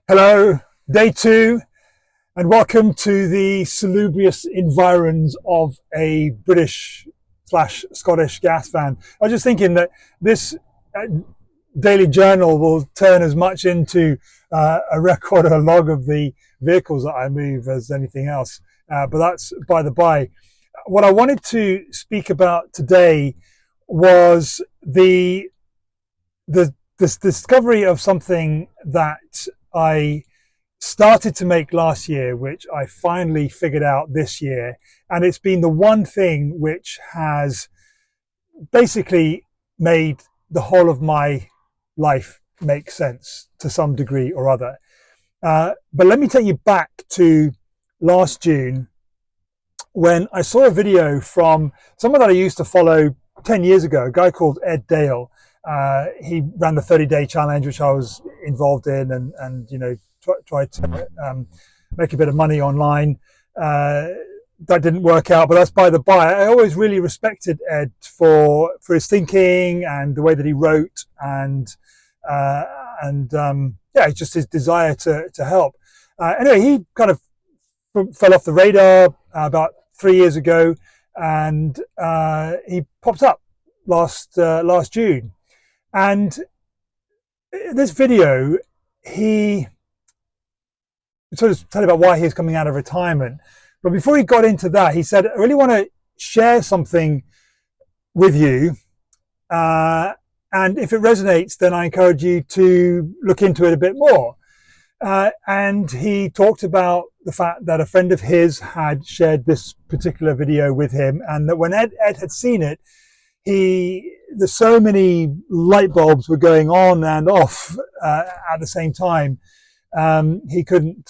Hello, day two, and welcome to the salubrious environs of a British/Scottish gas van. I was just thinking that this daily journal will turn as much into a record or a log of the vehicles that I move as anything else, but that's by the by. What I wanted to speak about today was this discovery of something that I started to make last year, which I finally figured out this year. And it's been the one thing which has basically made the whole of my life make sense to some degree or other. But let me take you back to last June when I saw a video from someone that I used to follow 10 years ago, a guy called Ed Dale. He ran the 30-day challenge, which I was involved in, and tried to make a bit of money online. That didn't work out, but that's by the by. I always really respected Ed for his thinking and the way that he wrote, and just his desire to help. Anyway, he kind of fell off the radar about 3 years ago, and he popped up last June. And in this video, he sort of told about why he's coming out of retirement. But before he got into that, he said, I really want to share something with you. And if it resonates, then I encourage you to look into it a bit more. And he talked about the fact that a friend of his had shared this particular video with him, and that when Ed had seen it, there's so many light bulbs were going on and off at the same time. He couldn't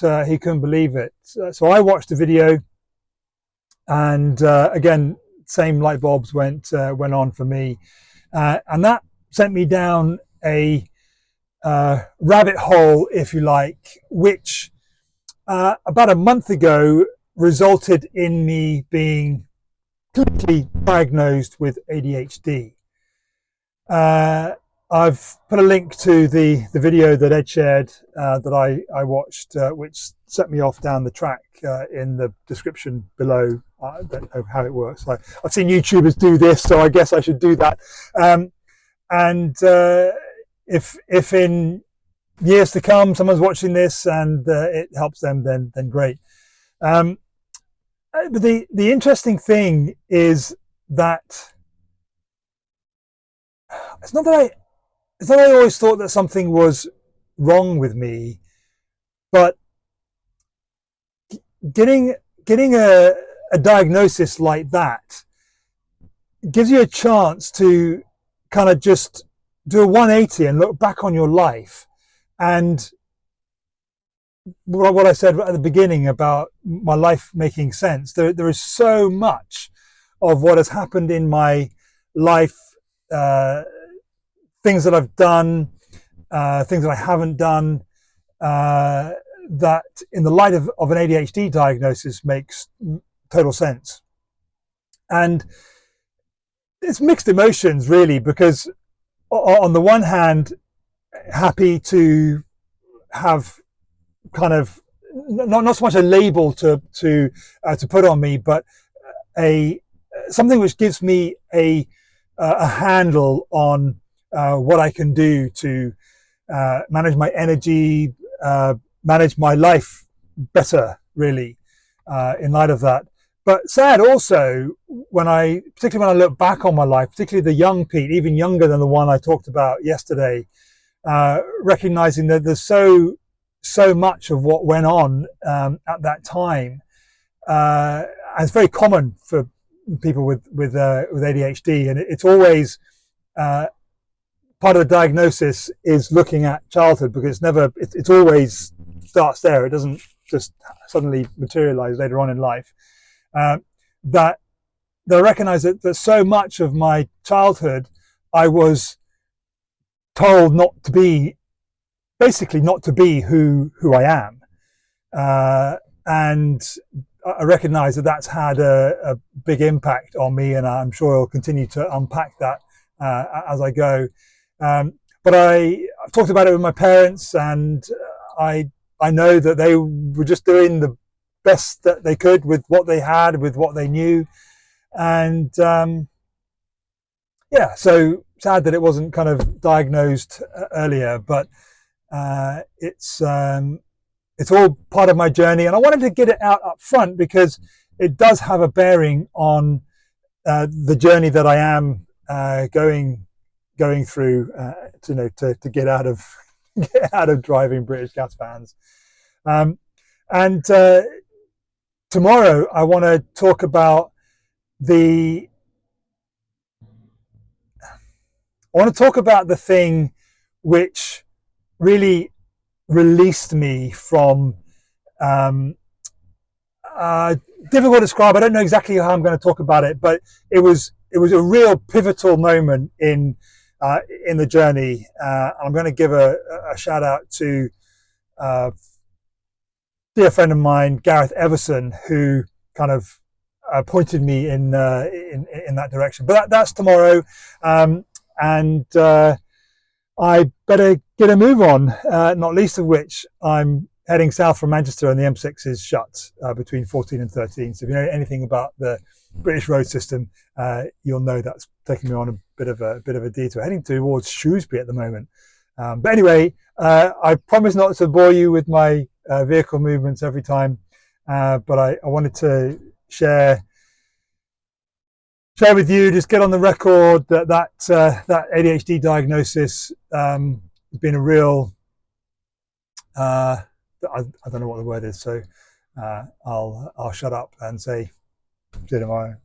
believe it. So I watched the video, and again, same light bulbs went on for me, and that sent me down a rabbit hole, if you like, which about a month ago resulted in me being clinically diagnosed with ADHD. I've put a link to the video that Ed shared that I watched, which set me off down the track in the description below. I don't know how it works. I've seen YouTubers do this, so I guess I should do that. If in years to come someone's watching this and it helps them, then great. But the interesting thing is that it's not that I always thought that something was wrong with me, but getting a diagnosis like that gives you a chance to kind of just do a 180 and look back on your life. And what I said at the beginning about my life making sense, there is so much of what has happened in my life, things that I've done, things that I haven't done, that in the light of an ADHD diagnosis makes total sense. And it's mixed emotions, really, because on the one hand, happy to have kind of not so much a label to put on me, but something which gives me a handle on what I can do to manage my energy, manage my life better, really, in light of that. But sad also, particularly when I look back on my life, particularly the young Pete, even younger than the one I talked about yesterday, recognizing that there's so much of what went on at that time. And it's very common for people with ADHD, and it's always part of the diagnosis is looking at childhood, because it's always starts there. It doesn't just suddenly materialize later on in life. That I recognize that so much of my childhood I was told not to be who I am, and I recognize that that's had a big impact on me, and I'm sure I'll continue to unpack that as I go. But I've talked about it with my parents, and I I know that they were just doing the best that they could with what they had, with what they knew. And yeah, so sad that it wasn't kind of diagnosed earlier, but it's all part of my journey, and I wanted to get it out up front because it does have a bearing on the journey that I am going through to get out of get out of driving British gas vans. And tomorrow I want to talk about the thing which really released me from difficult to describe. I don't know exactly how I'm going to talk about it, but it was a real pivotal moment in the journey. I'm going to give a shout out to a dear friend of mine, Gareth Everson, who kind of pointed me in that direction. But that's tomorrow, and I better get a move on. Not least of which I'm heading south from Manchester, and the M6 is shut between 14 and 13. So if you know anything about the British road system, you'll know that's taking me on a bit of a detour, heading towards Shrewsbury at the moment. But anyway, I promise not to bore you with my vehicle movements every time, but I wanted to share with you, just get on the record that ADHD diagnosis has been a real I don't know what the word is, so I'll shut up and say see you tomorrow.